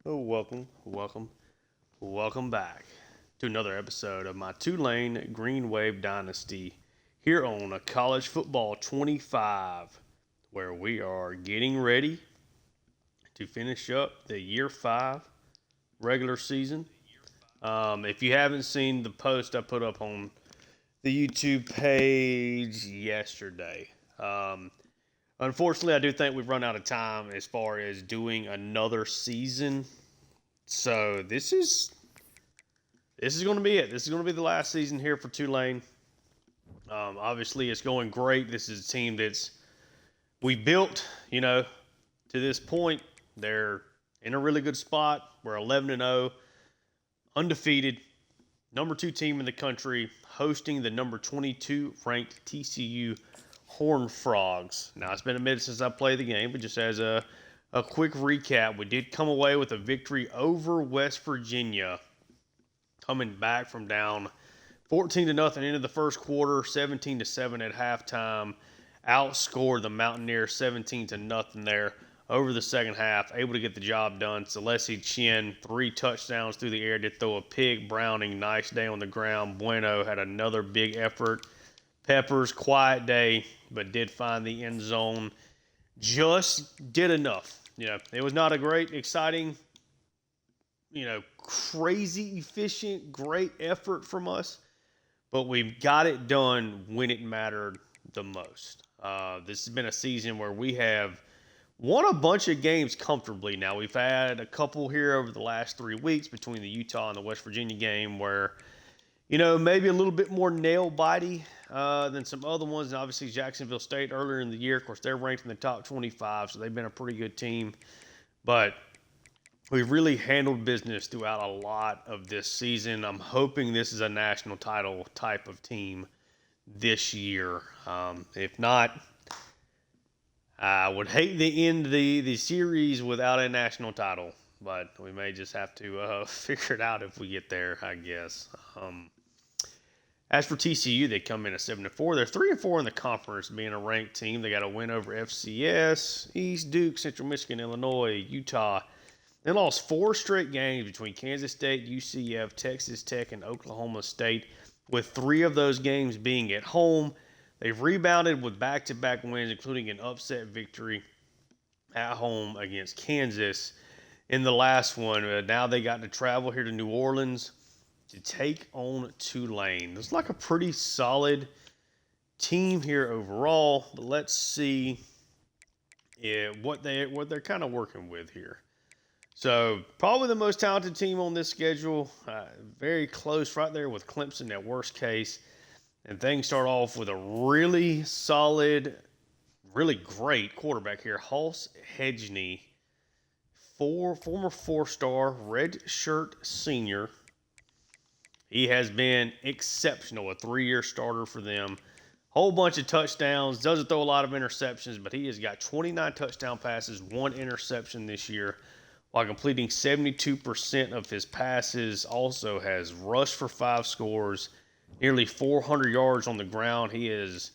Oh, welcome back to another episode of my Tulane Green Wave Dynasty here on a College Football 25, where we are getting ready to finish up the Year 5 regular season. If you haven't seen the post I put up on the YouTube page yesterday, um, unfortunately, I do think we've run out of time as far as doing another season. So this is going to be it. This is going to be the last season here for Tulane. Obviously, it's going great. This is a team that's we built, to this point. They're in a really good spot. We're 11-0, undefeated, number 2 team in the country, hosting the number 22 ranked TCU Horned Frogs. Now, it's been a minute since I played the game, but just as a quick recap, we did come away with a victory over West Virginia, coming back from down 14 to nothing into the first quarter, 17 to 7 at halftime. Outscored the Mountaineers 17 to nothing there over the second half. Able to get the job done. Celeste Chin, 3 touchdowns through the air. Did throw a pig. Browning, nice day on the ground. Bueno had another big effort. Peppers, quiet day, but did find the end zone. Just did enough. It was not a great, exciting, crazy efficient, great effort from us, but we got it done when it mattered the most. This has been a season where we have won a bunch of games comfortably. Now, we've had a couple here over the last 3 weeks between the Utah and the West Virginia game where, maybe a little bit more nail-bitey than some other ones. And obviously, Jacksonville State earlier in the year, of course, they're ranked in the top 25, so they've been a pretty good team. But we've really handled business throughout a lot of this season. I'm hoping this is a national title type of team this year. If not, I would hate to end the series without a national title, but we may just have to figure it out if we get there, I guess. As for TCU, they come in at 7-4. They're 3-4 in the conference, being a ranked team. They got a win over FCS, East, Duke, Central Michigan, Illinois, Utah. They lost 4 straight games between Kansas State, UCF, Texas Tech, and Oklahoma State, with 3 of those games being at home. They've rebounded with back-to-back wins, including an upset victory at home against Kansas in the last one. Now they got to travel here to New Orleans to take on Tulane. It's like a pretty solid team here overall, but let's see what they're kind of working with here. So probably the most talented team on this schedule, very close right there with Clemson at worst case. And things start off with a really solid, really great quarterback here, Hulse Hedgney, former 4-star red shirt senior. He has been exceptional, a 3-year starter for them. Whole bunch of touchdowns, doesn't throw a lot of interceptions, but he has got 29 touchdown passes, 1 interception this year, while completing 72% of his passes. Also has rushed for 5 scores, nearly 400 yards on the ground. He is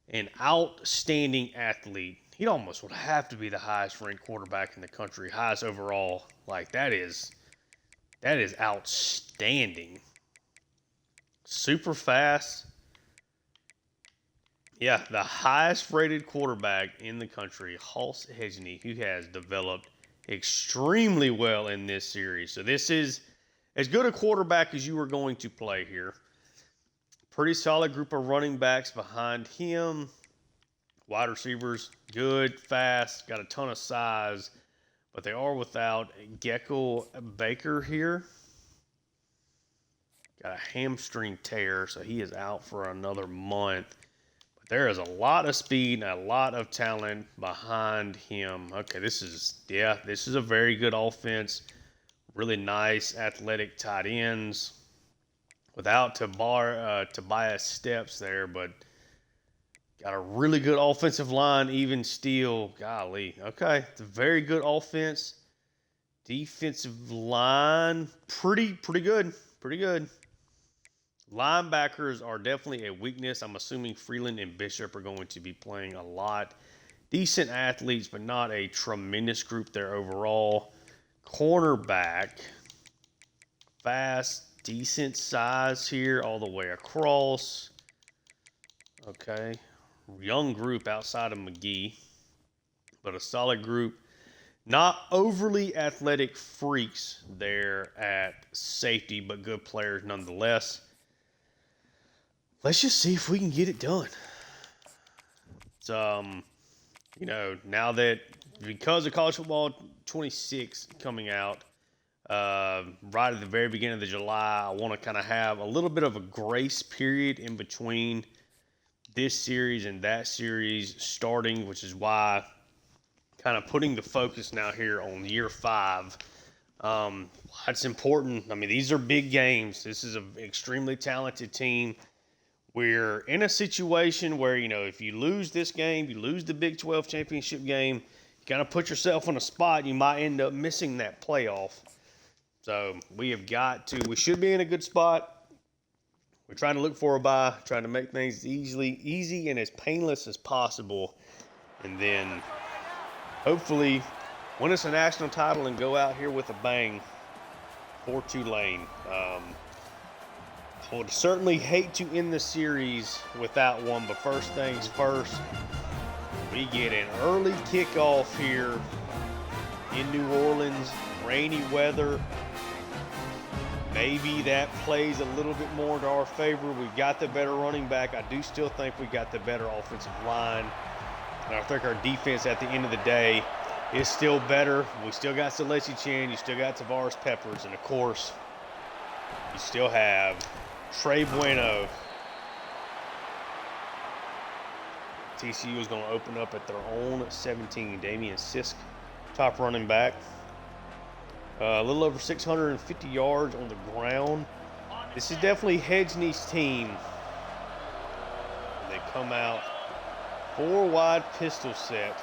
an outstanding athlete. He almost would have to be the highest ranked quarterback in the country, highest overall. Like that is outstanding. Super fast. Yeah, the highest rated quarterback in the country, Hulse Hedgney, who has developed extremely well in this series. So this is as good a quarterback as you are going to play here. Pretty solid group of running backs behind him. Wide receivers, good, fast, got a ton of size, but they are without Gecko Baker here. Got a hamstring tear, so he is out for another month. But there is a lot of speed and a lot of talent behind him. Okay, this is a very good offense. Really nice athletic tight ends. Without Tobias Steps there, but got a really good offensive line, even still. Golly. Okay, it's a very good offense. Defensive line, pretty good. Pretty good. Linebackers are definitely a weakness. I'm assuming Freeland and Bishop are going to be playing a lot. Decent athletes, but not a tremendous group there overall. cornerback. Fast, decent size here all the way across. Okay. Young group outside of McGee, but a solid group. Not overly athletic freaks there at safety, but good players nonetheless. Let's just see if we can get it done. It's, you know, now that because of college football 26 coming out, right at the very beginning of the July, I want to kind of have a little bit of a grace period in between this series and that series starting, which is why kind of putting the focus now here on year 5. It's important. I mean, these are big games. This is an extremely talented team. We're in a situation where, you know, if you lose this game, you lose the Big 12 championship game, you kind of put yourself in a spot, you might end up missing that playoff. So we should be in a good spot. We're trying to look for a bye, trying to make things easy and as painless as possible. And then hopefully win us a national title and go out here with a bang for Tulane. I would certainly hate to end the series without one, but first things first, we get an early kickoff here in New Orleans, rainy weather. Maybe that plays a little bit more to our favor. We've got the better running back. I do still think we got the better offensive line. And I think our defense at the end of the day is still better. We still got Celestia Chan. You still got Tavares Peppers. And, of course, you still have Trey Bueno. TCU is going to open up at their own 17. Damian Sisk, top running back. A little over 650 yards on the ground. This is definitely Hedgney's team. They come out 4-wide pistol set.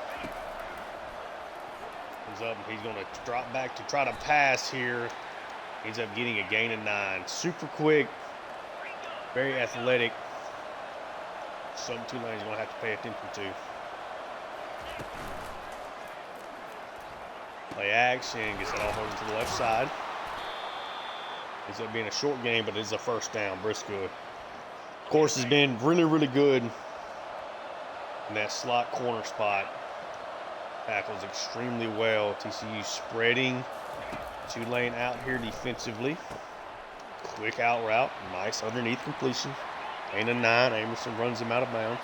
Comes up and he's going to drop back to try to pass here. Ends up getting a gain of 9. Super quick. Very athletic. Something Tulane's going to have to pay attention to. Play action, gets it off over to the left side. Ends up being a short game, but it is a first down. Briscoe, of course, has been really, really good in that slot corner spot. Tackles extremely well. TCU spreading Tulane out here defensively. Quick out route, nice underneath completion. Gain of 9, Amerson runs him out of bounds.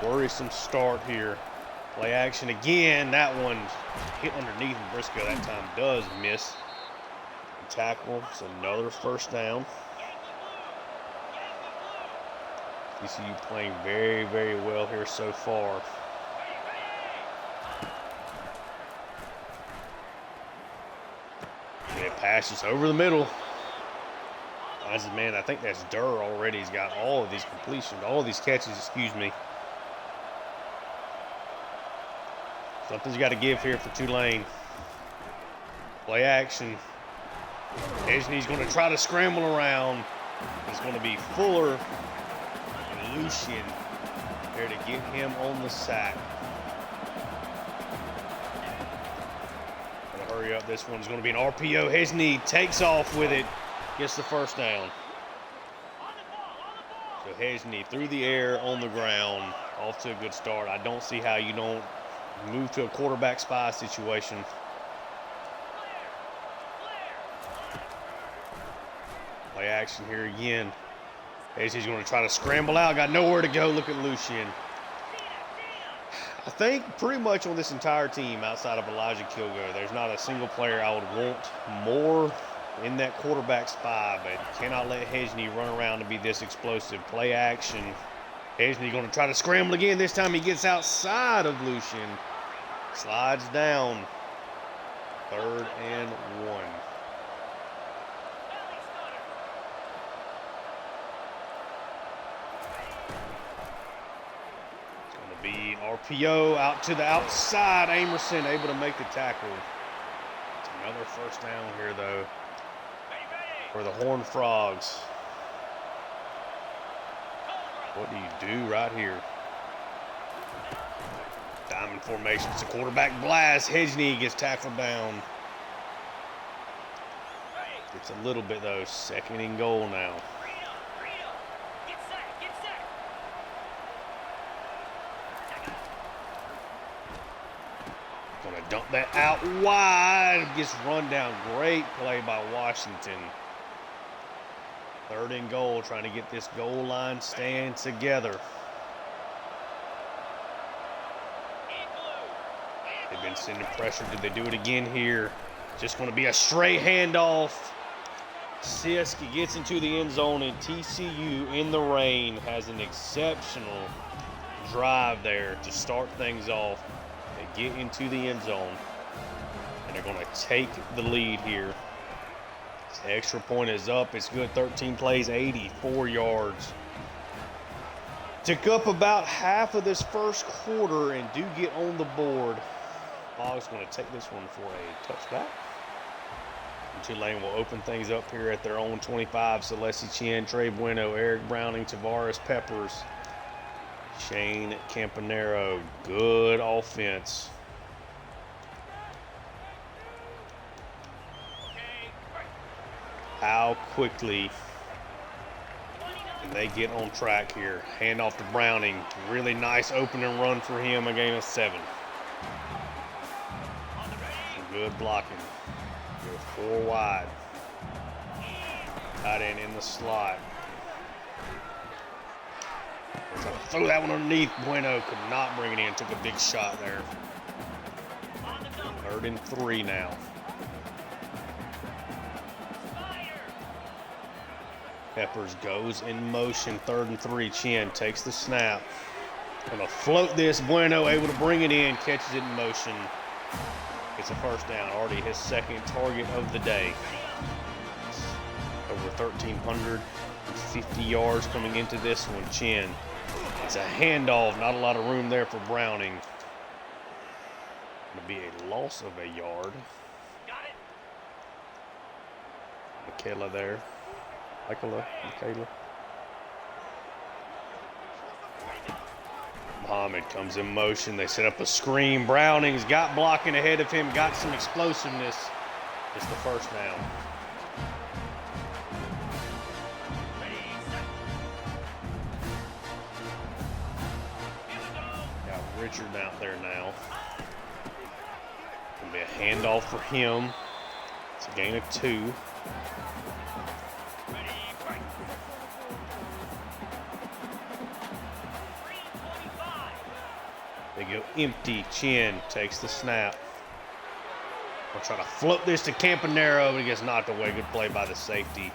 Worrisome start here. Play action again. That one hit underneath, and Briscoe that time does miss. Tackle, it's another first down. TCU playing very, very well here so far. It passes over the middle. Man, I think that's Durr already. He's got all of these completions, all of these catches, excuse me. Something's got to give here for Tulane. Play action. Hedgney's going to try to scramble around. It's going to be Fuller and Lucien there to get him on the sack. Hurry up, this one's going to be an RPO. Hedgney takes off with it, gets the first down. So Hedgney through the air, on the ground, off to a good start. I don't see how you don't move to a quarterback spy situation. Play action here again. Hedgney's going to try to scramble out, got nowhere to go. Look at Lucien. I think pretty much on this entire team outside of Elijah Kilgo, there's not a single player I would want more in that quarterback spy, but cannot let Hedgney run around and be this explosive. Play action. Hedgney going to try to scramble again. This time he gets outside of Lucien. Slides down. 3rd and 1. Be an RPO out to the outside. Amerson able to make the tackle. It's another first down here, though, for the Horned Frogs. What do you do right here? Shotgun formation. It's a quarterback blast. Hedgney gets tackled down. It's a little bit, though. Second and goal now. Gonna dump that out wide. Gets run down. Great play by Washington. Third and goal, trying to get this goal line stand together. They've been sending pressure. Did they do it again here? Just going to be a straight handoff. Sisk gets into the end zone, and TCU in the rain has an exceptional drive there to start things off. They get into the end zone, and they're going to take the lead here. The extra point is up. It's good. 13 plays, 84 yards. Took up about half of this first quarter and do get on the board. Boggs going to take this one for a touchback. And Tulane will open things up here at their own 25. Celeste Chien, Trey Bueno, Eric Browning, Tavares Peppers, Shane Campanero. Good offense. How quickly can they get on track here? Hand off to Browning. Really nice opening run for him. A gain of 7. Good blocking. Go 4 wide. Tight end in the slot. Trying to throw that one underneath. Bueno could not bring it in. Took a big shot there. 3rd and 3 now. Peppers goes in motion. 3rd and 3. Chien takes the snap. Gonna float this. Bueno able to bring it in. Catches it in motion. It's a first down. Already his second target of the day. Over 1,350 yards coming into this one. Chien. It's a handoff. Not a lot of room there for Browning. Gonna be a loss of a yard. Michaela there. Michaela. Muhammad comes in motion. They set up a screen. Browning's got blocking ahead of him. Got some explosiveness. It's the first down. Got Richard out there now. Gonna be a handoff for him. It's a gain of 2. They go empty. Chien takes the snap. I'll try to float this to Campanero, but he gets knocked away. Good play by the safety.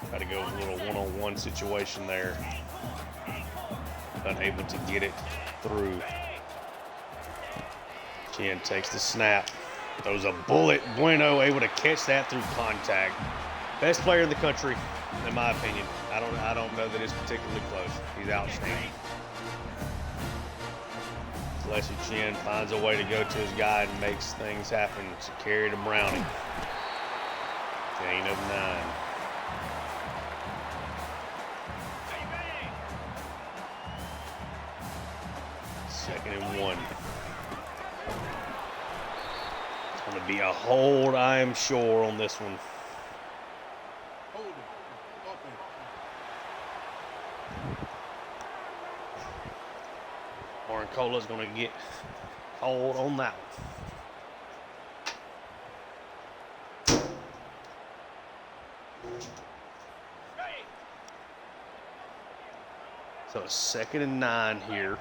Try to go with a little one-on-one situation there. Unable to get it through. Chien takes the snap. Throws a bullet. Bueno able to catch that through contact. Best player in the country, in my opinion. I don't know that it's particularly close. He's outstanding. Leslie Chien finds a way to go to his guy and makes things happen. It's a carry to Browning. Gain of 9. Second and 1. It's going to be a hold, I am sure, on this one. Cola's going to get called on that one. So 2nd and 9 here.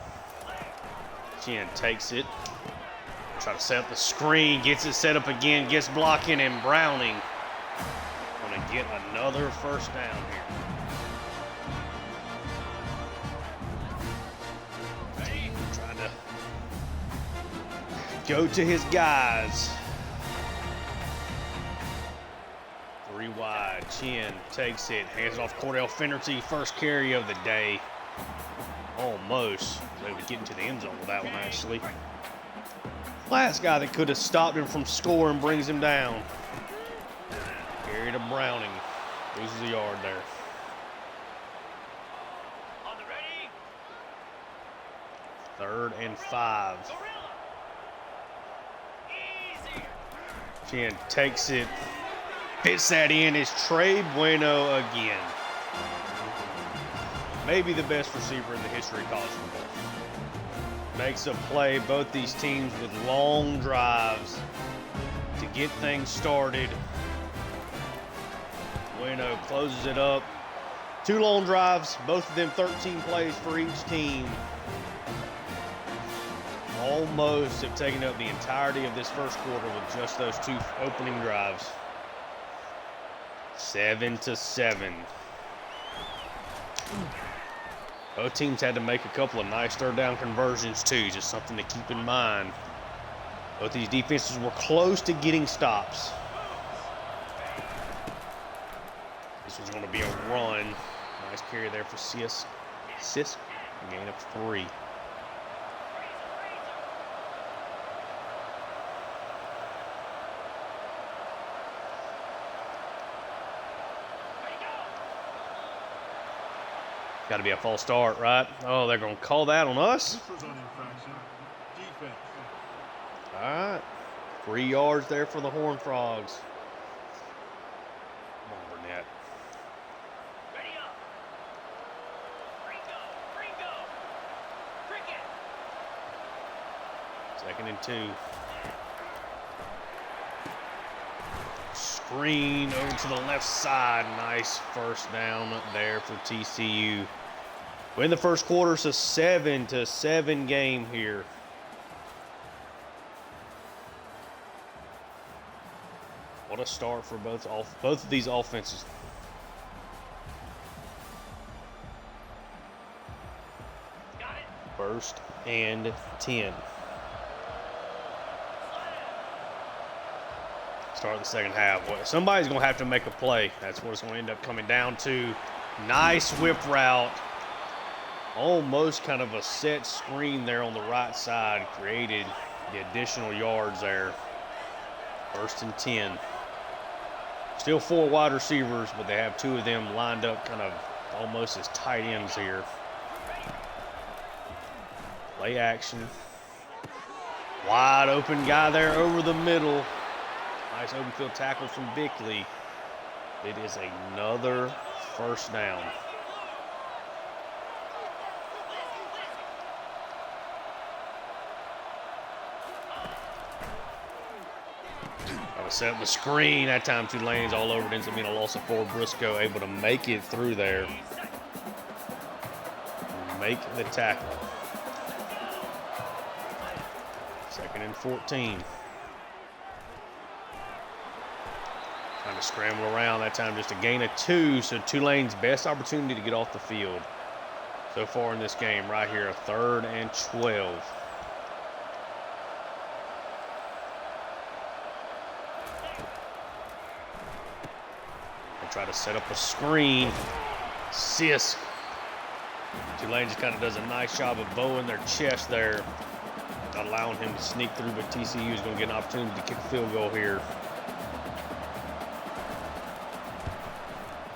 Chien takes it. Try to set up the screen. Gets it set up again. Gets blocking, and Browning going to get another first down here. Go to his guys. 3 wide. Chien takes it. Hands it off Cordell Finnerty. First carry of the day. Almost. Was able to get into the end zone with that one, actually. Last guy that could have stopped him from scoring brings him down. Carry to Browning. Loses a yard there. 3rd and 5. Chin takes it, fits that in. Is Trey Bueno again. Maybe the best receiver in the history of college football. Makes a play. Both these teams with long drives to get things started. Bueno closes it up. 2 long drives, both of them 13 plays for each team. Almost have taken up the entirety of this first quarter with just those 2 opening drives. 7-7. Both teams had to make a couple of nice 3rd down conversions too, just something to keep in mind. Both these defenses were close to getting stops. This was going to be a run. Nice carry there for Sis. Gain of 3. Got to be a false start, right? Oh, they're going to call that on us? All right. 3 yards there for the Horned Frogs. Come on, Burnett. 2nd and 2. Screen over to the left side. Nice 1st down there for TCU. We're in the first quarter, it's a 7-7 game here. What a start for both of these offenses. First and 10. Start the second half. Well, somebody's going to have to make a play. That's what it's going to end up coming down to. Nice whip route. Almost kind of a set screen there on the right side. Created the additional yards there. 1st and 10. Still 4 wide receivers, but they have 2 of them lined up kind of almost as tight ends here. Play action. Wide open guy there over the middle. Nice open field tackle from Bickley. It is another 1st down. Set up the screen. That time Tulane's all over it. Ends up being a loss of 4. Briscoe able to make it through there. Make the tackle. 2nd and 14. Trying to scramble around. That time just a gain of 2. So Tulane's best opportunity to get off the field so far in this game right here. A 3rd and 12. Try to set up a screen. Sis. Tulane just kind of does a nice job of bowing their chest there, not allowing him to sneak through, but TCU is going to get an opportunity to kick a field goal here.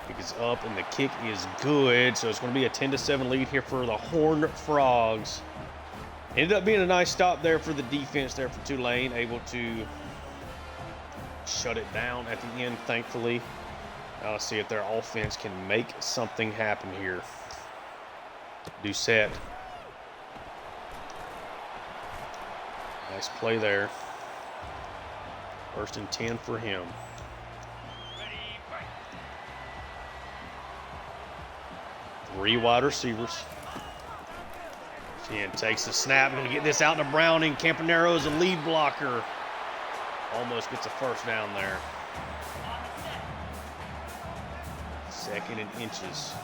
Kick is up, and the kick is good, so it's going to be a 10-7 lead here for the Horned Frogs. Ended up being a nice stop there for the defense there for Tulane, able to shut it down at the end, thankfully. Now let's see if their offense can make something happen here. Doucette. Nice play there. 1st and 10 for him. Three wide receivers. Chin takes the snap. Going to get this out to Browning. Campanero is a lead blocker. Almost gets a 1st down there. 2nd and inches.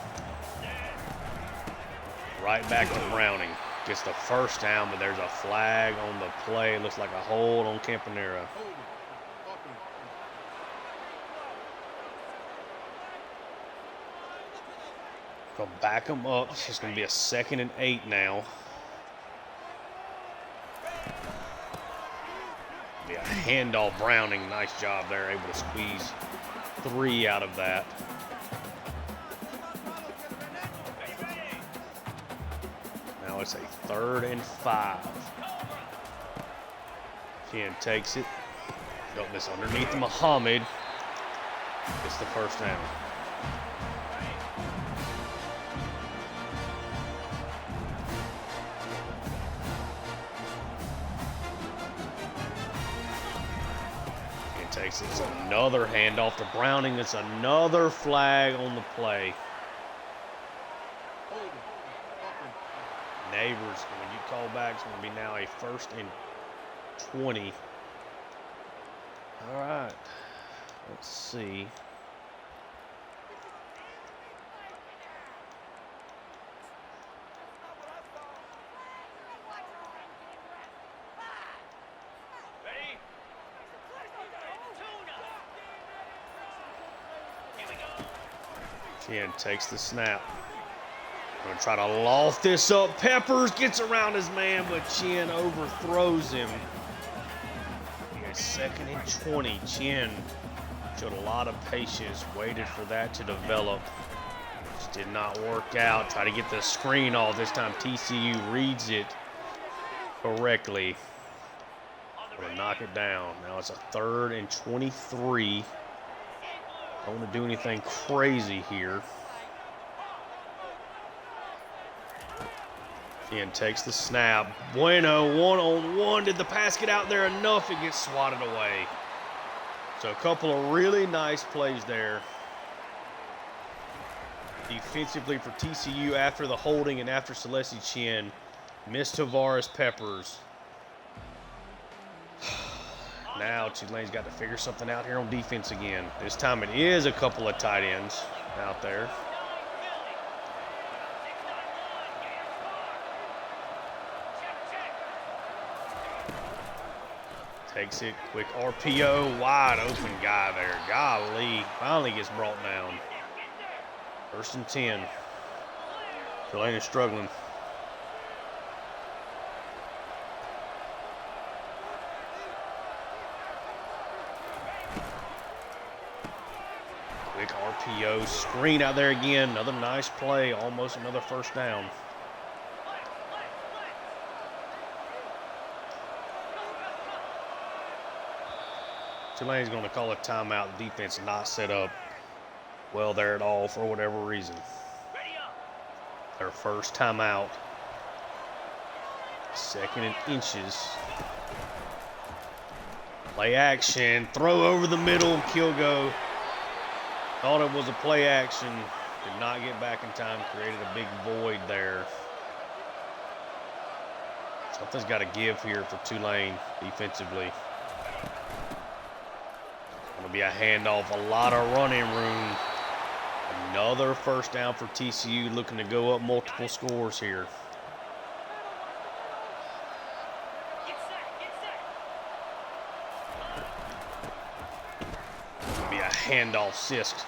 Right back to Browning. Gets the 1st down, but there's a flag on the play. It looks like a hold on Campanero. Go back him up. It's going to be a 2nd and 8 now. Be a handoff. Browning. Nice job there. Able to squeeze 3 out of that. Now it's a 3rd and 5. Chien takes it. Got this underneath Muhammad. It's the first down. Takes it. It's another handoff to Browning. It's another flag on the play. Neighbors, when you call back, it's going to be now a 1st and 20. All right. Let's see. Chien takes the snap. Going to try to loft this up. Peppers gets around his man, but Chien overthrows him. He has 2nd and 20. Chien showed a lot of patience, waited for that to develop. Just did not work out. Try to get the screen off. This time TCU reads it correctly. Going to knock it down. Now it's a 3rd and 23. Don't want to do anything crazy here. Chien takes the snap. Bueno, 1-on-1. Did the pass get out there enough? It gets swatted away. So a couple of really nice plays there. Defensively for TCU after the holding and after Celeste Chien. Missed Tavares Peppers. Now Tulane's got to figure something out here on defense again. This time it is a couple of tight ends out there. Takes it, quick RPO, wide open guy there. Golly, finally gets brought down. 1st and 10. Tulane is struggling. Quick RPO, screen out there again. Another nice play, almost another 1st down. Tulane's going to call a timeout. The defense not set up well there at all for whatever reason. Their first timeout. 2nd and inches. Play action. Throw over the middle. Kilgo. Thought it was a play action. Did not get back in time. Created a big void there. Something's got to give here for Tulane defensively. Going to be a handoff. A lot of running room. Another 1st down for TCU, looking to go up multiple scores here. Be a handoff. Sisk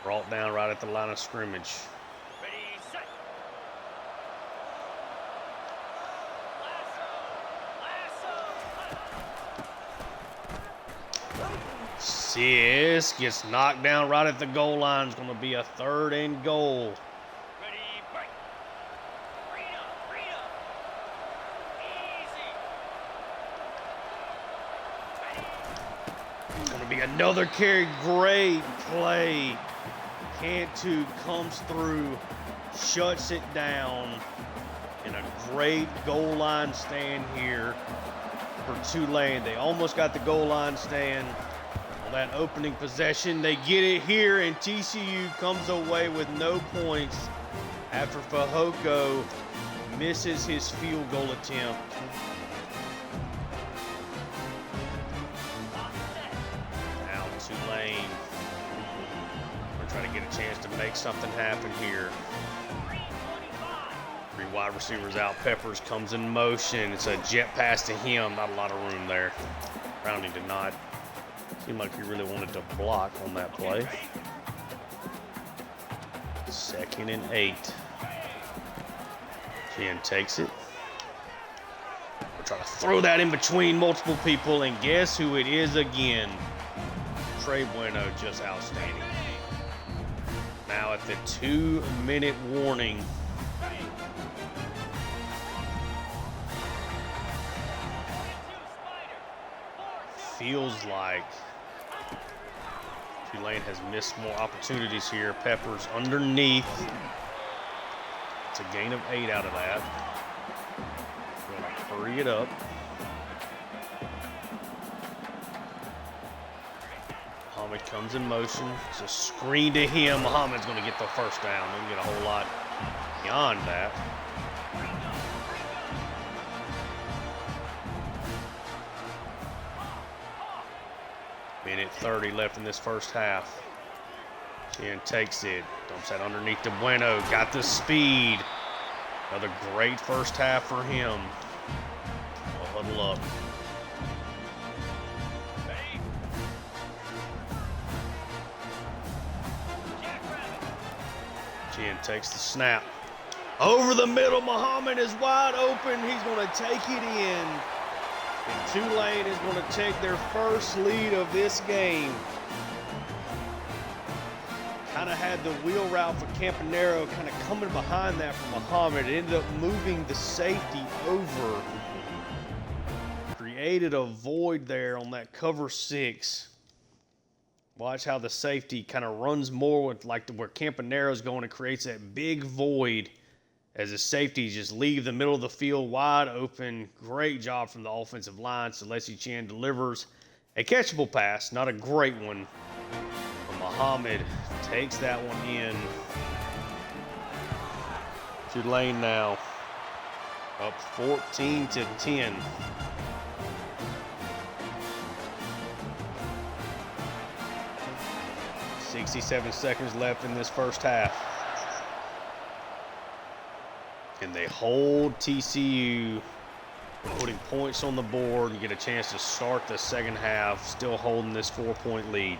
brought down right at the line of scrimmage. Sisk gets knocked down right at the goal line. It's going to be a 3rd and goal. It's going to be another carry. Great play. Cantu comes through, shuts it down, and a great goal line stand here for Tulane. They almost got the goal line stand on that opening possession. They get it here, and TCU comes away with no points after Fehoko misses his field goal attempt. Now Tulane. We're trying to get a chance to make something happen here. 3 wide receivers out. Peppers comes in motion. It's a jet pass to him. Not a lot of room there. Browning did not seem like he really wanted to block on that play. 2nd and 8. Chien takes it. We're trying to throw that in between multiple people, and guess who it is again? Trey Bueno, just outstanding. Now at the 2-minute warning, feels like Tulane has missed more opportunities here. Peppers underneath. It's a gain of 8 out of that. Going to hurry it up. Muhammad comes in motion. It's a screen to him. Muhammad's going to get the first down. Doesn't get a whole lot beyond that. Minute 30 left in this first half. Chin takes it. Dumps that underneath to Bueno. Got the speed. Another great first half for him. We'll huddle up. Chin takes the snap. Over the middle, Muhammad is wide open. He's going to take it in. And Tulane is going to take their first lead of this game. Kind of had the wheel route for Campanero kind of coming behind that for Muhammad. It ended up moving the safety over. Created a void there on that cover 6. Watch how the safety kind of runs more with like where Campanero's going and creates that big void as the safeties just leave the middle of the field wide open. Great job from the offensive line. Celeste Chan delivers a catchable pass, not a great one. But Muhammad takes that one in. Tulane now up 14-10. 67 seconds left in this first half. And they hold TCU, putting points on the board and get a chance to start the second half, still holding this 4-point lead.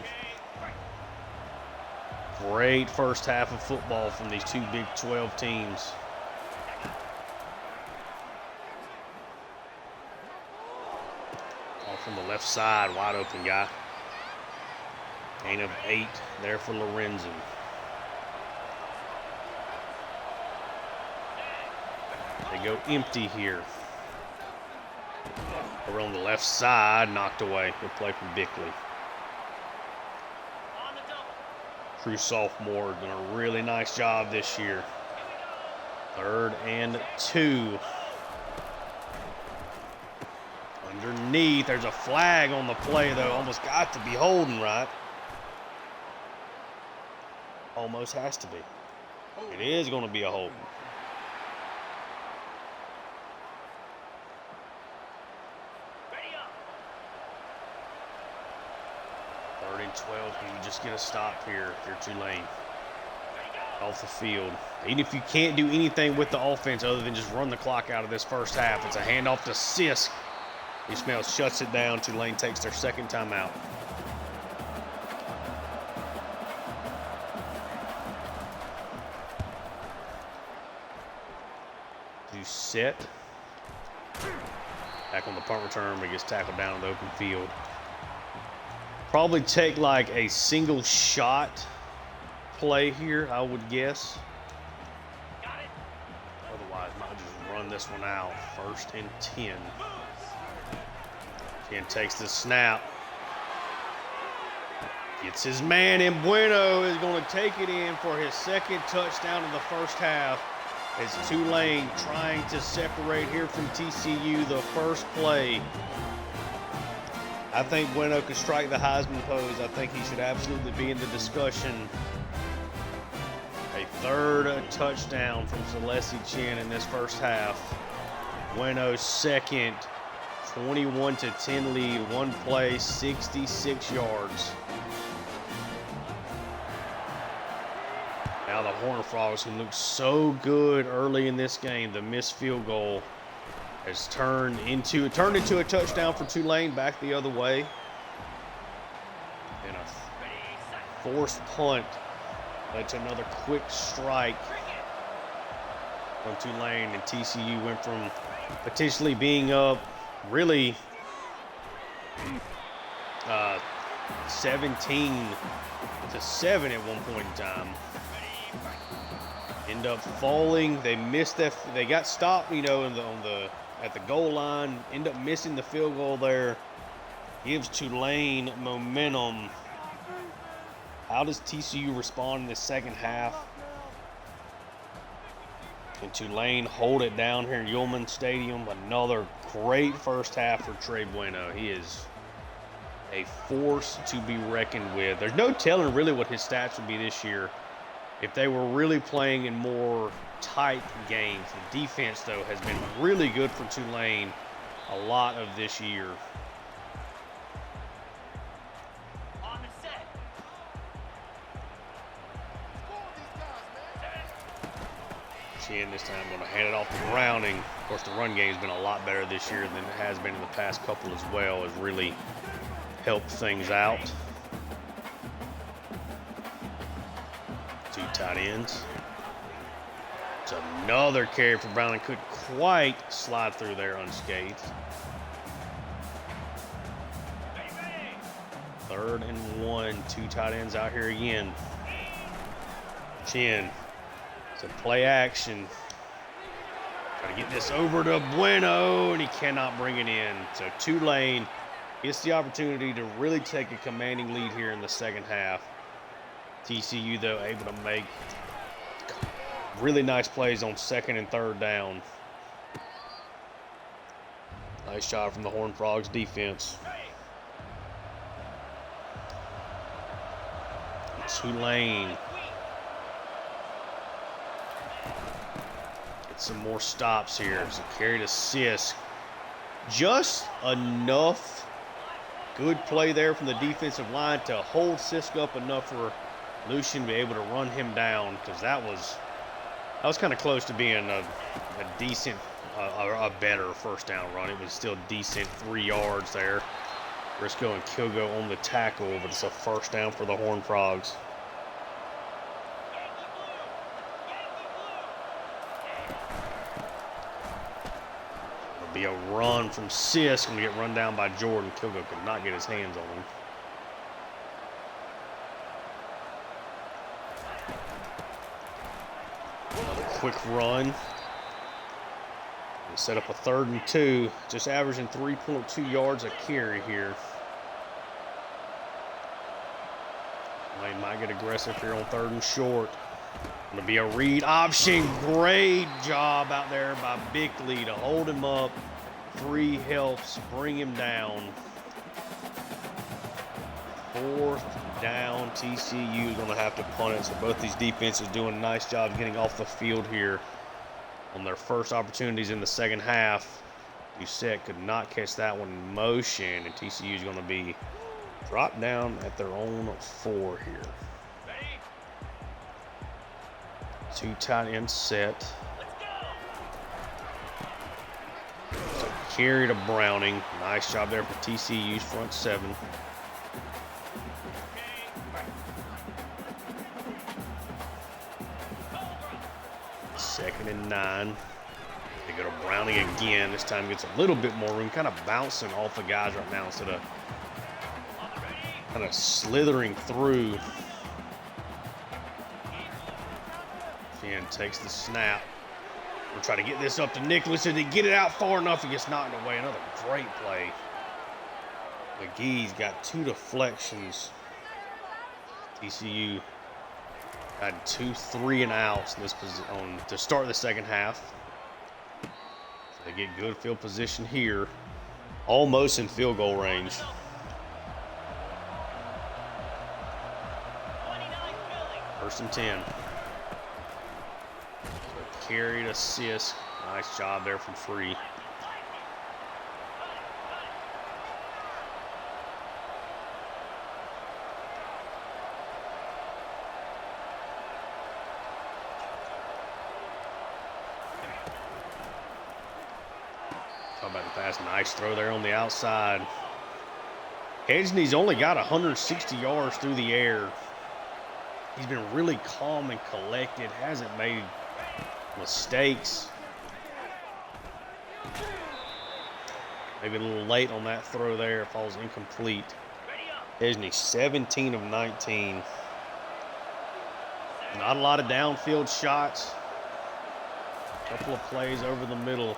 Great first half of football from these two Big 12 teams. Off on the left side, wide open guy. Gain of 8 there for Lorenzen. They go empty here. Over on the left side, knocked away. Good play from Bickley. True sophomore, doing a really nice job this year. 3rd and 2. Underneath, there's a flag on the play though. Almost got to be holding, right? Almost has to be. It is going to be a hold. Third and 12. Can you just get a stop here if you're Tulane? Off the field. Even if you can't do anything with the offense other than just run the clock out of this first half, it's a handoff to Sisk. Ishmael shuts it down. Tulane takes their second timeout. Set. Back on the punt return, but gets tackled down in the open field. Probably take like a single shot play here, I would guess. Otherwise, might just run this one out. 1st and 10. Ken takes the snap. Gets his man in. Bueno is going to take it in for his second touchdown in the first half. As Tulane trying to separate here from TCU the first play. I think Bueno could strike the Heisman pose. I think he should absolutely be in the discussion. A 3rd touchdown from Celeste Chin in this first half. Bueno's second, 21-10 lead, one play, 66 yards. Now the Horned Frogs, who looked so good early in this game, the missed field goal has turned into a touchdown for Tulane, back the other way. And a forced punt led to another quick strike from Tulane, and TCU went from potentially being up really 17-7 at one point in time. End up falling. They missed that. They got stopped, you know, at the goal line. End up missing the field goal there. gives Tulane momentum. How does TCU respond in the second half? Can Tulane hold it down here in Ullman Stadium? Another great first half for Trey Bueno. He is a force to be reckoned with. There's no telling really what his stats would be this year if they were really playing in more tight games. The defense, though, has been really good for Tulane a lot of this year. On the set. Chin this time going to hand it off to Browning. Of course, the run game has been a lot better this year than it has been in the past couple as well. Has really helped things out. Two tight ends. It's another carry for Browning. Couldn't quite slide through there unscathed. 3rd and 1. Two tight ends out here again. Chin. It's a play action. Try to get this over to Bueno, and he cannot bring it in. So Tulane gets the opportunity to really take a commanding lead here in the second half. TCU, though, able to make really nice plays on 2nd and 3rd down. Nice shot from the Horned Frogs defense. Tulane. Get some more stops here. So carry to Sisk. Just enough good play there from the defensive line to hold Sisk up enough for Lucian to be able to run him down, because that was kind of close to being a decent, a better first down run. It was still decent, 3 yards there. Briscoe and Kilgo on the tackle, but it's a first down for the Horned Frogs. It'll be a run from Sisk, and we get run down by Jordan. Kilgo could not get his hands on him. Quick run. Set up a 3rd and 2, just averaging 3.2 yards a carry here. They might get aggressive here on 3rd and short. Going to be a read option. Great job out there by Bickley to hold him up. 3 helps, bring him down. 4th down, TCU is going to have to punt it. So both these defenses doing a nice job getting off the field here on their first opportunities in the second half. Doucette could not catch that one in motion, and TCU is going to be dropped down at their own 4 here. 2 tight end set. So carry to Browning. Nice job there for TCU's front 7. Second and 9. They go to Browning again. This time gets a little bit more room. Kind of bouncing off the guys right now instead of kind of slithering through. Finn takes the snap. We'll try to get this up to Nicholas. Did he get it out far enough? He gets knocked away. Another great play. McGee's got 2 deflections. TCU had 2 3 and outs in this position to start the second half. So they get good field position here, almost in field goal range. First and 10. So carry to Sisk. Nice job there from Free. Talk about the pass. Nice throw there on the outside. Hedgney's only got 160 yards through the air. He's been really calm and collected. Hasn't made mistakes. Maybe a little late on that throw there. Falls incomplete. Hedgney 17 of 19. Not a lot of downfield shots. A couple of plays over the middle.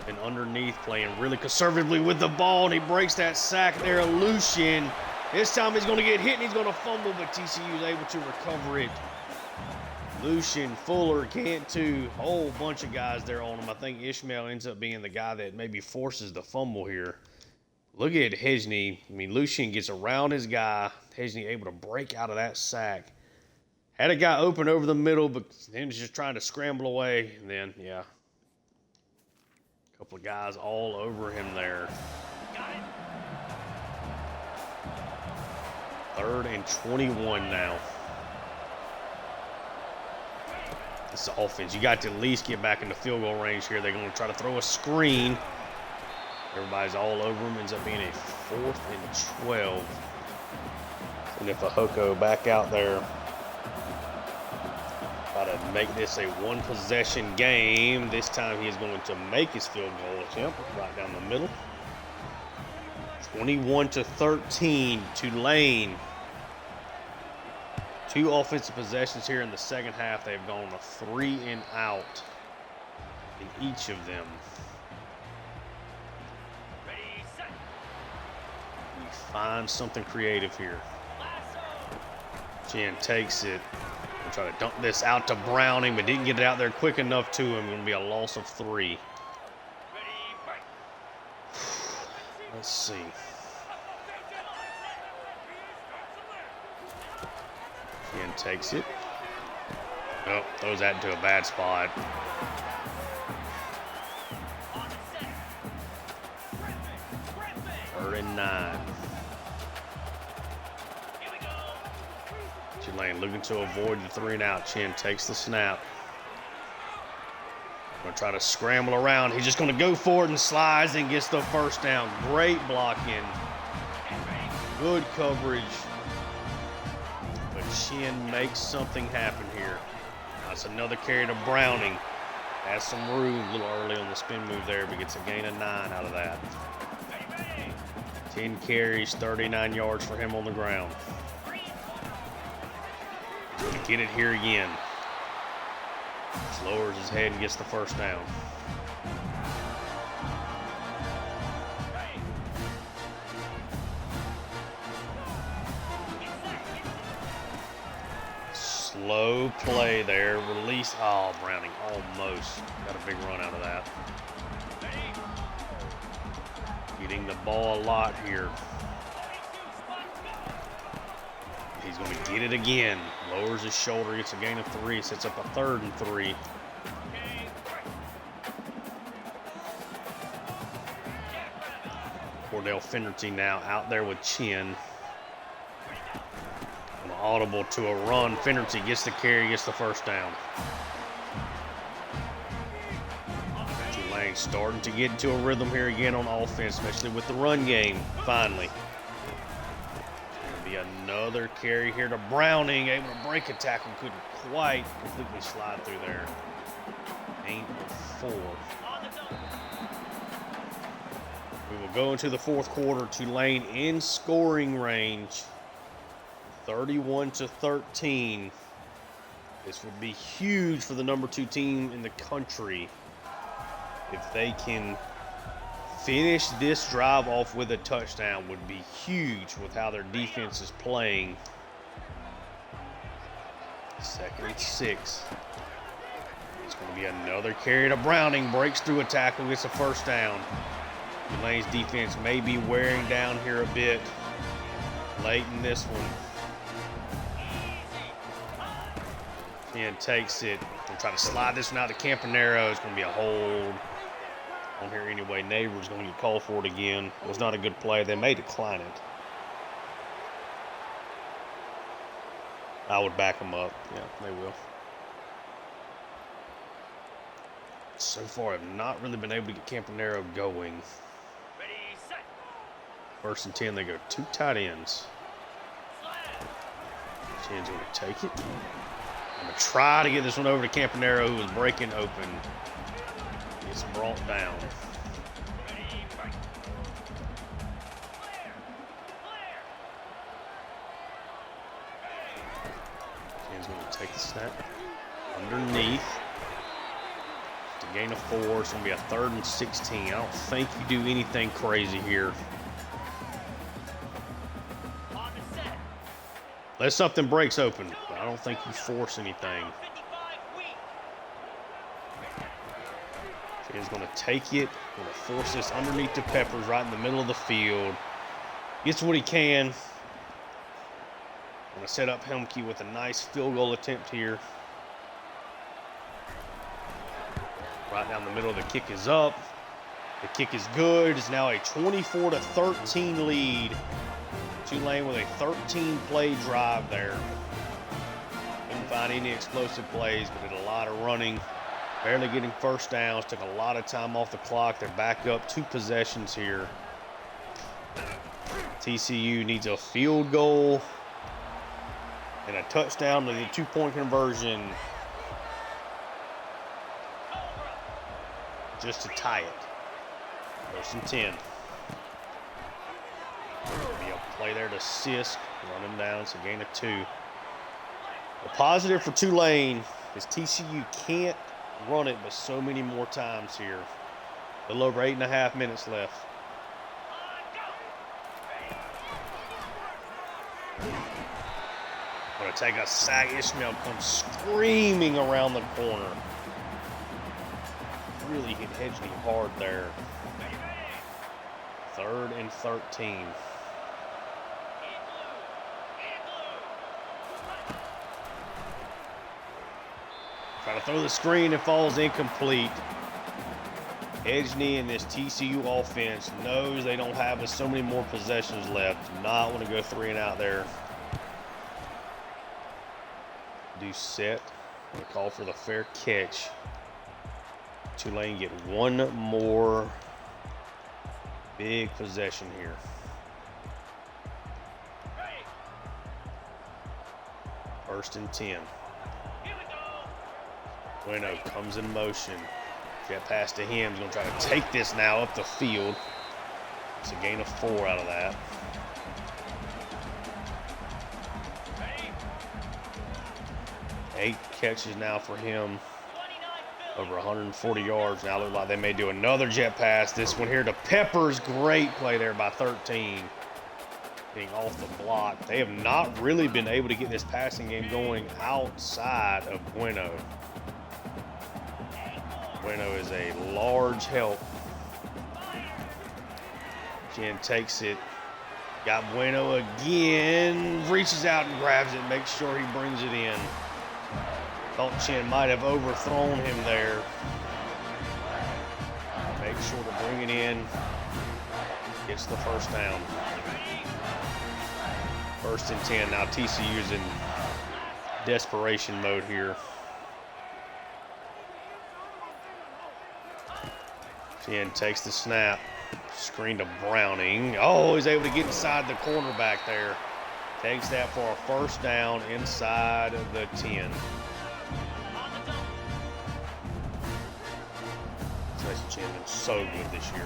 And underneath, playing really conservatively with the ball, and he breaks that sack there. Lucian. This time he's going to get hit and he's going to fumble, but TCU is able to recover it. Lucian, Fuller, Cantu, whole bunch of guys there on him. I think Ishmael ends up being the guy that maybe forces the fumble here. Look at Hejny. I mean, Lucian gets around his guy. Hejny able to break out of that sack. Had a guy open over the middle, but then was just trying to scramble away. And then, yeah, a couple of guys all over him there. 3rd and 21 now. This is offense. You got to at least get back into field goal range here. They're going to try to throw a screen. Everybody's all over him. Ends up being a 4th and 12. And if Ahoko back out there, try to make this a one-possession game. This time he is going to make his field goal attempt right down the middle. 21-13, Tulane. 2 offensive possessions here in the second half. They've gone a 3 and out in each of them. We find something creative here. Chen takes it. We'll try to dump this out to Browning, but didn't get it out there quick enough to him. Going to be a loss of 3. Let's see. Chen takes it. Oh, throws that into a bad spot. Third and 9. Tulane looking to avoid the 3 and out. Chen takes the snap. Gonna try to scramble around. He's just gonna go for it and slides and gets the first down. Great blocking. Good coverage. But Chen makes something happen here. That's another carry to Browning. Has some room a little early on the spin move there, but gets a gain of 9 out of that. 10 carries, 39 yards for him on the ground. Get it here again. Just lowers his head and gets the first down. Slow play there. Release. Oh, Browning almost got a big run out of that. Getting the ball a lot here. He's going to get it again. Lowers his shoulder, gets a gain of 3, sets up a 3rd and 3. Cordell Finnerty now out there with Chen. An audible to a run. Finnerty gets the carry, gets the first down. Tulane starting to get into a rhythm here again on offense, especially with the run game, finally. Another carry here to Browning, able to break a tackle, couldn't quite completely slide through there. 8-4. We will go into the 4th quarter. Tulane in scoring range, 31-13. This would be huge for the number 2 team in the country if they can finish this drive off with a touchdown. Would be huge with how their defense is playing. 2nd and 6. It's going to be another carry to Browning. Breaks through a tackle, gets a first down. Tulane's defense may be wearing down here a bit late in this one. And takes it. They'll try to slide this one out to Campanaro. It's going to be a hold on here anyway. Neighbor's going to get called for it again. It was not a good play. They may decline it. I would back them up. Yeah, they will. So far, I've not really been able to get Campanaro going. 1st and 10, they go 2 tight ends. Chen's going to take it. I'm going to try to get this one over to Campanaro, who was breaking open. Gets brought down. Chen's going to take the snap underneath. To Gain of 4. It's going to be a 3rd and 16. I don't think you do anything crazy here. On the set. Unless something breaks open. But I don't think you force anything. 55 weak. He's going to take it. Going to force this underneath the Peppers right in the middle of the field. Gets what he can. Going to set up Helmke with a nice field goal attempt here. Right down the middle, the kick is up. The kick is good. It's now a 24-13 lead. Tulane with a 13-play drive there. Couldn't find any explosive plays, but did a lot of running. Barely getting first downs. Took a lot of time off the clock. They're back up 2 possessions here. TCU needs a field goal and a touchdown to the 2-point conversion just to tie it. 1st and 10. Be a play there to Sisk. Run him down. It's a gain of 2. The positive for Tulane is TCU can't run it but so many more times here. A little over 8.5 minutes left. Going to take a sack. Ishmael comes screaming around the corner. Really hit Hedgley hard there. 3rd and 13. Try to throw the screen and falls incomplete. Hedgley and this TCU offense knows they don't have so many more possessions left. Do not want to go 3 and out there. Do set. Going to call for the fair catch. Tulane get 1 more big possession here. First and 10. Bueno comes in motion. Jet pass to him. He's going to try to take this now up the field. It's a gain of 4 out of that. Eight catches now for him. Over 140 yards. Now look like they may do another jet pass. This one here to Peppers. Great play there by 13. Being off the block. They have not really been able to get this passing game going outside of Bueno. Bueno is a large help. Jen takes it. Got Bueno again. Reaches out and grabs it. Makes sure he brings it in. Thought Chen might have overthrown him there. Make sure to bring it in. Gets the first down. 1st and 10. Now TCU's in desperation mode here. Chen takes the snap. Screen to Browning. Oh, he's able to get inside the cornerback there. Takes that for a first down inside the 10. Chen been so good this year.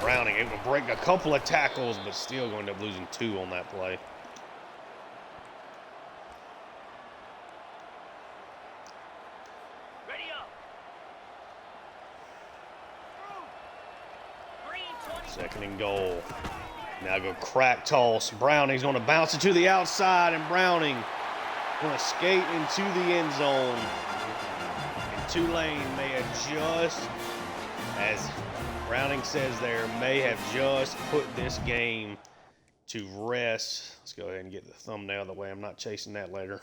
Browning able to break a couple of tackles, but still going to end up losing 2 on that play. Ready up. 2nd and goal. Now go crack toss. Browning's going to bounce it to the outside, and Browning going to skate into the end zone. Tulane may have just, as Browning says there, may have just put this game to rest. Let's go ahead and get the thumbnail the way I'm not chasing that later.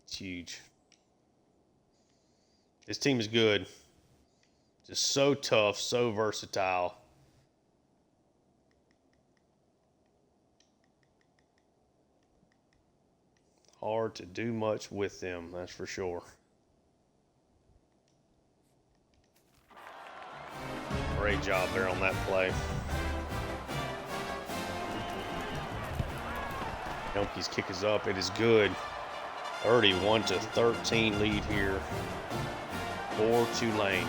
It's huge. This team is good. Just so tough, so versatile. Hard to do much with them, that's for sure. Great job there on that play. Helmke's kick is up. It is good. 31-13 lead here for Tulane.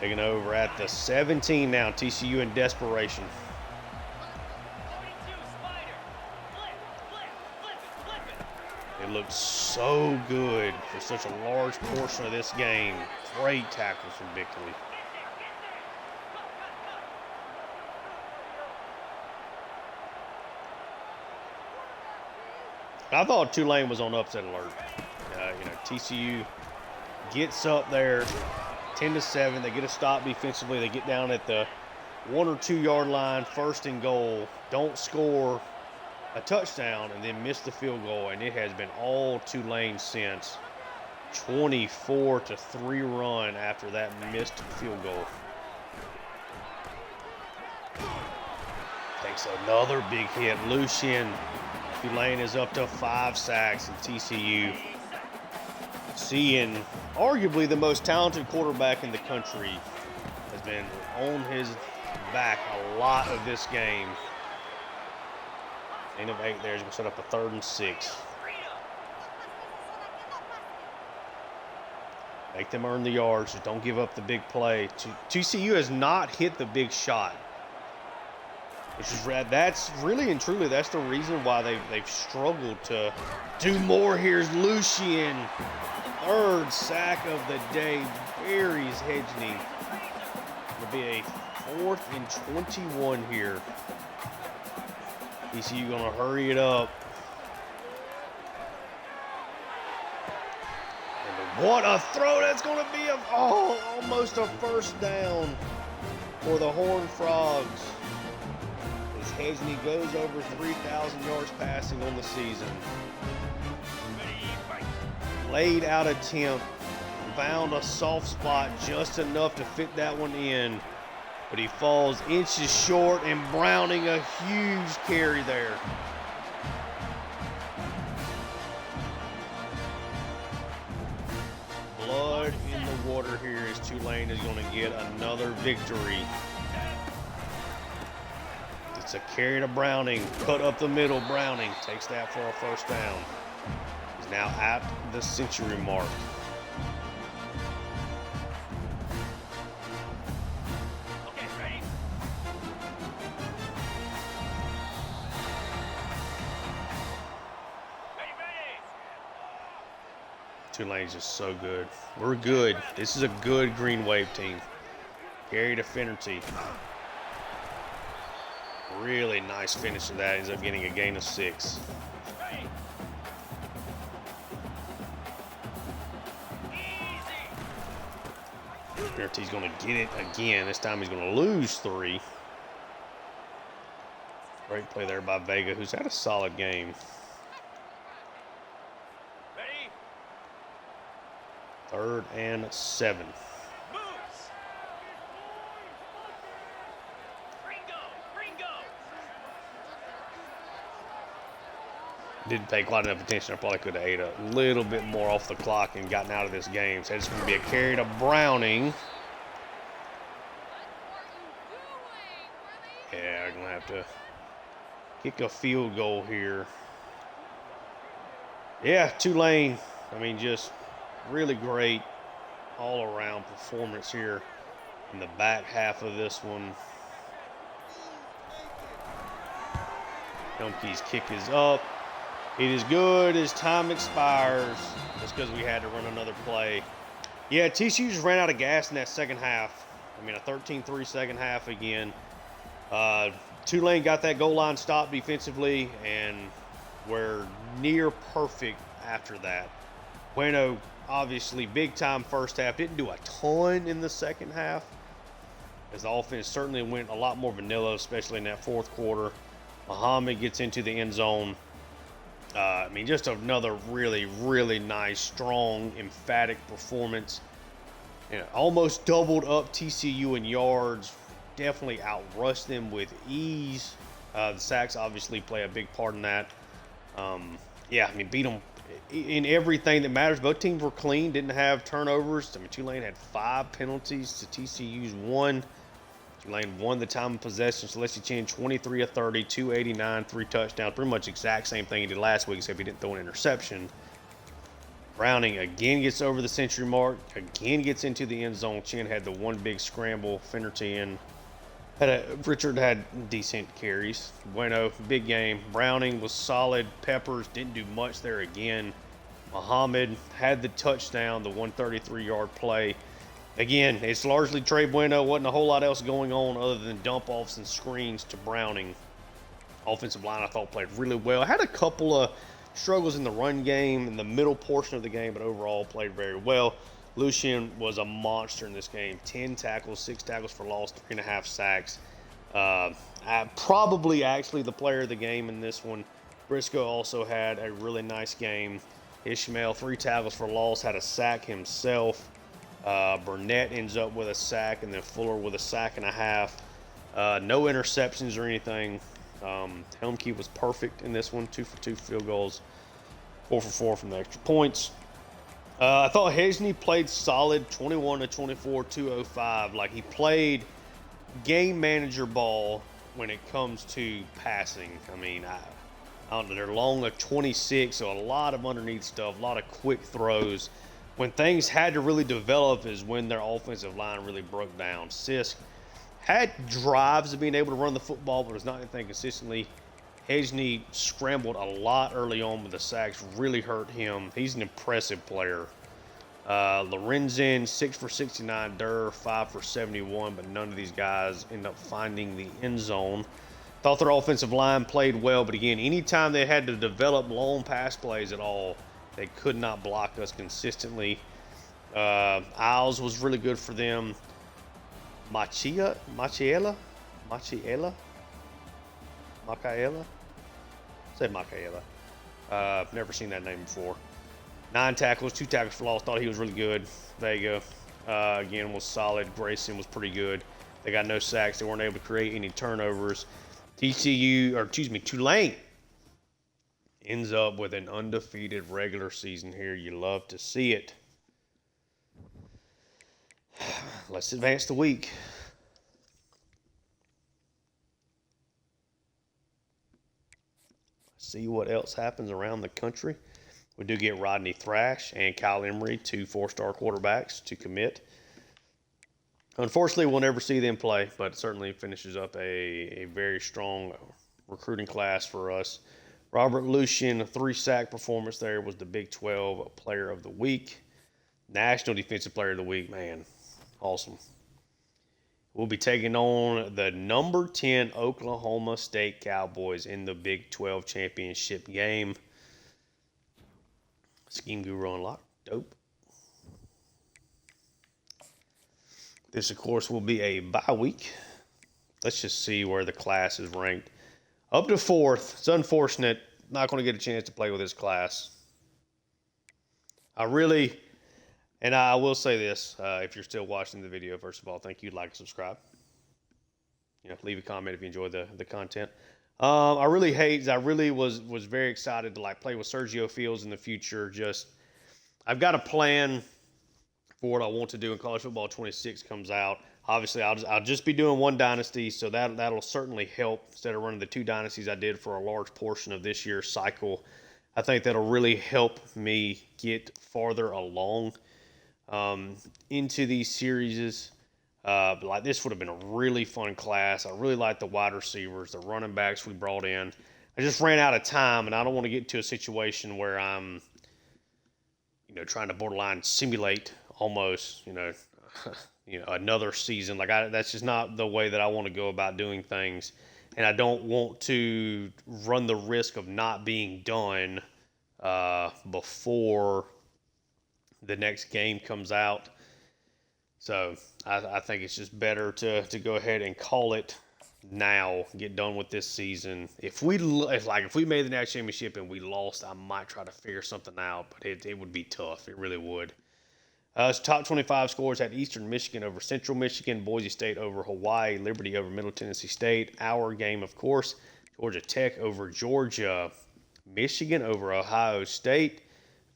Taking over at the 17 now. TCU in desperation. 42 Spider. Flip it. It looked so good for such a large portion of this game. Great tackle from Bickley. I thought Tulane was on upset alert. TCU gets up there 10-7. They get a stop defensively. They get down at the 1 or 2 yard line, 1st and goal. Don't score a touchdown and then miss the field goal. And it has been all Tulane since. 24-3 run after that missed field goal. Takes another big hit. Lucien. Tulane is up to 5 sacks, and TCU seeing arguably the most talented quarterback in the country has been on his back a lot of this game. End of 8 there is going to set up a 3rd and 6. Make them earn the yards. Just don't give up the big play. TCU has not hit the big shot. Which is that's really and truly that's the reason why they've struggled to do more. Here's Lucien, 3rd sack of the day, buries Hedgney. It'll be a 4th and 21 here. TCU gonna hurry it up. And what a throw! That's gonna be almost a 1st down for the Horned Frogs. Hedgney goes over 3,000 yards passing on the season. Laid out attempt, found a soft spot just enough to fit that one in, but he falls inches short, and Browning a huge carry there. Blood in the water here as Tulane is going to get another victory. It's a carry to Browning, cut up the middle. Browning takes that for a 1st down. He's now at the century mark. Okay, ready? Ready. Tulane's just so good. We're good. This is a good Green Wave team. Carry to Finnerty. Really nice finish to that. Ends up getting a gain of 6. Finnerty's going to get it again. This time he's going to lose 3. Great play there by Vega, who's had a solid game. Ready? 3rd and 7. Didn't pay quite enough attention. I probably could have ate a little bit more off the clock and gotten out of this game. So it's going to be a carry to Browning. Yeah, I'm going to have to kick a field goal here. Yeah, Tulane, just really great all-around performance here in the back half of this one. Dumke's kick is up. It is good as time expires. That's because we had to run another play. Yeah, TCU just ran out of gas in that second half. A 13-3 second half again. Tulane got that goal line stop defensively, and we're near perfect after that. Bueno, obviously, big time first half. Didn't do a ton in the second half, as the offense certainly went a lot more vanilla, especially in that 4th quarter. Muhammad gets into the end zone. Just another really, really nice, strong, emphatic performance. Almost doubled up TCU in yards. Definitely outrushed them with ease. The sacks obviously play a big part in that. Beat them in everything that matters. Both teams were clean, didn't have turnovers. Tulane had 5 penalties to TCU's 1. Tulane won the time of possession. Celestia Chin, 23 of 30, 289, 3 touchdowns. Pretty much exact same thing he did last week, except he didn't throw an interception. Browning again gets over the century mark, again gets into the end zone. Chin had the one big scramble. Finnerty and Richard had decent carries. Bueno, big game. Browning was solid. Peppers didn't do much there again. Muhammad had the touchdown, the 133-yard play. Again, it's largely Trey Bueno. Wasn't a whole lot else going on other than dump-offs and screens to Browning. Offensive line, I thought, played really well. Had a couple of struggles in the run game in the middle portion of the game, but overall played very well. Lucien was a monster in this game. 10 tackles, 6 tackles for loss, 3.5 sacks. Probably actually the player of the game in this one. Briscoe also had a really nice game. Ishmael, 3 tackles for loss, had a sack himself. Burnett ends up with a sack, and then Fuller with a sack and a half. No interceptions or anything. Helmke was perfect in this one. 2 for 2 field goals, 4 for 4 from the extra points. I thought Hesney played solid, 21 to 24, 205. Like, he played game manager ball when it comes to passing. I mean, I don't know, they're long of 26, so a lot of underneath stuff, a lot of quick throws. When things had to really develop is when their offensive line really broke down. Sisk had drives of being able to run the football, but was not anything consistently. Hesney scrambled a lot early on, but the sacks really hurt him. He's an impressive player. Lorenzen, 6 for 69. Durr, 5 for 71, but none of these guys end up finding the end zone. Thought their offensive line played well, but again, anytime they had to develop long pass plays at all, they could not block us consistently. Isles was really good for them. Machiela? Say Michaela. I've never seen that name before. 9 tackles, 2 tackles for loss. Thought he was really good. There you go. Again, was solid. Grayson was pretty good. They got no sacks. They weren't able to create any turnovers. Tulane ends up with an undefeated regular season here. You love to see it. Let's advance the week. See what else happens around the country. We do get Rodney Thrash and Kyle Emery, 2 4-star quarterbacks, to commit. Unfortunately, we'll never see them play, but it certainly finishes up a very strong recruiting class for us. Robert Lucien, a 3-sack performance there, was the Big 12 Player of the Week. National Defensive Player of the Week, man, awesome. We'll be taking on the number 10 Oklahoma State Cowboys in the Big 12 championship game. Scheme Guru unlocked. Dope. This, of course, will be a bye week. Let's just see where the class is ranked. Up to 4th. It's unfortunate. Not going to get a chance to play with this class. I will say this. If you're still watching the video, first of all, thank you. Like and subscribe. Leave a comment if you enjoy the content. I really was very excited to play with Sergio Fields in the future. I've got a plan for what I want to do when College Football 26 comes out. Obviously, I'll just be doing one dynasty, so that'll certainly help instead of running the 2 dynasties I did for a large portion of this year's cycle. I think that'll really help me get farther along into these series. This would have been a really fun class. I really like the wide receivers, the running backs we brought in. I just ran out of time, and I don't want to get into a situation where I'm, trying to borderline simulate almost, another season. That's just not the way that I want to go about doing things, and I don't want to run the risk of not being done before the next game comes out. So I think it's just better to go ahead and call it now, get done with this season. If we made the national championship and we lost, I might try to figure something out, but it would be tough. It really would. Top 25 scores had Eastern Michigan over Central Michigan, Boise State over Hawaii, Liberty over Middle Tennessee State. Our game, of course, Georgia Tech over Georgia, Michigan over Ohio State,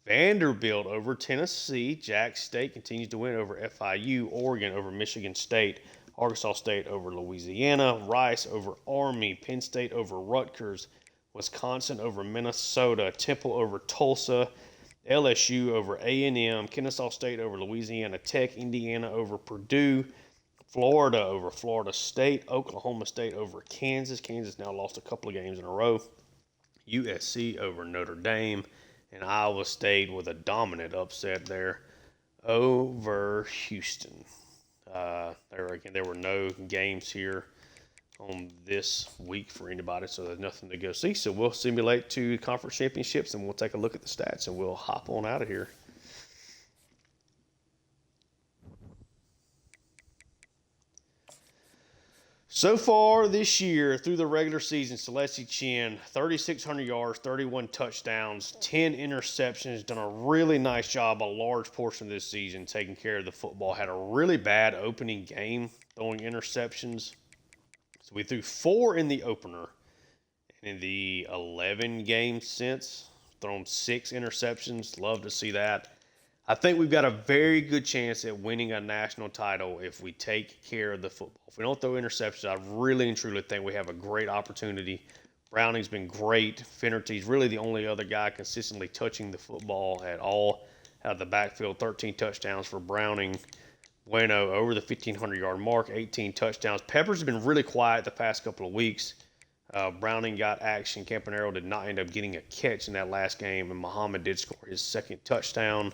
Vanderbilt over Tennessee. Jack State continues to win over FIU. Oregon over Michigan State. Arkansas State over Louisiana. Rice over Army. Penn State over Rutgers. Wisconsin over Minnesota. Temple over Tulsa. LSU over A&M, Kennesaw State over Louisiana Tech, Indiana over Purdue, Florida over Florida State, Oklahoma State over Kansas. Kansas now lost a couple of games in a row. USC over Notre Dame, and Iowa State with a dominant upset there over Houston. There were no games here on this week for anybody, so there's nothing to go see. So we'll simulate 2 conference championships, and we'll take a look at the stats, and we'll hop on out of here. So far this year, through the regular season, Celeste Chin, 3,600 yards, 31 touchdowns, 10 interceptions, done a really nice job a large portion of this season taking care of the football. Had a really bad opening game throwing interceptions. So we threw 4 in the opener. And in the 11 games since, thrown 6 interceptions. Love to see that. I think we've got a very good chance at winning a national title if we take care of the football. If we don't throw interceptions, I really and truly think we have a great opportunity. Browning's been great. Finnerty's really the only other guy consistently touching the football at all out of the backfield. 13 touchdowns for Browning. Bueno over the 1,500-yard mark, 18 touchdowns. Peppers has been really quiet the past couple of weeks. Browning got action. Campanaro did not end up getting a catch in that last game, and Muhammad did score his second touchdown.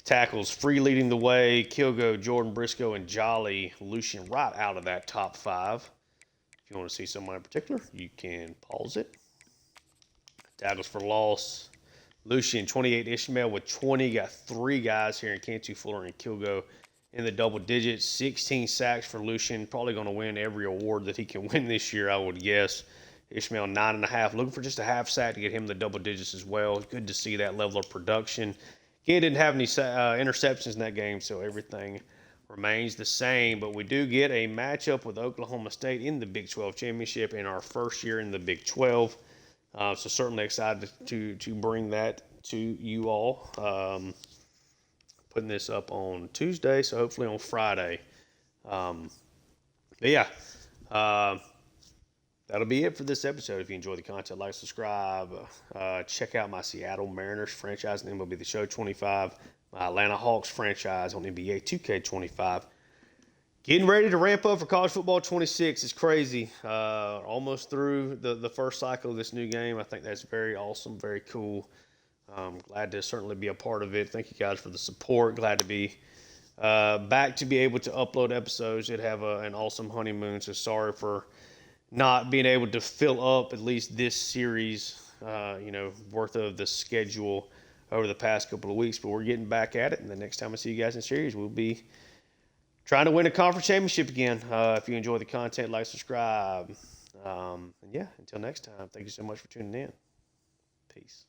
Tackles, Free leading the way, Kilgo, Jordan Briscoe, and Jolly Lucian right out of that top 5. If you want to see someone in particular, you can pause it. Tackles for loss, Lucian, 28, Ishmael with 20. Got 3 guys here in Cantu, Fuller, and Kilgo in the double digits. 16 sacks for Lucian. Probably going to win every award that he can win this year, I would guess. Ishmael, 9.5. Looking for just a half sack to get him the double digits as well. Good to see that level of production. He didn't have any interceptions in that game, so everything remains the same. But we do get a matchup with Oklahoma State in the Big 12 championship in our first year in the Big 12. So certainly excited to bring that to you all. Putting this up on Tuesday, so hopefully on Friday. But yeah, that'll be it for this episode. If you enjoy the content, like, subscribe. Check out my Seattle Mariners franchise on MLB The Show 25. My Atlanta Hawks franchise on NBA 2K 25. Getting ready to ramp up for college football 26. It's crazy. Almost through the first cycle of this new game. I think that's very awesome, very cool. Glad to certainly be a part of it. Thank you guys for the support. Glad to be back to be able to upload episodes. Did have an awesome honeymoon, so sorry for not being able to fill up at least this series, worth of the schedule over the past couple of weeks. But we're getting back at it, and the next time I see you guys in series, we'll be trying to win a conference championship again. If you enjoy the content, like, subscribe. And yeah, until next time, thank you so much for tuning in. Peace.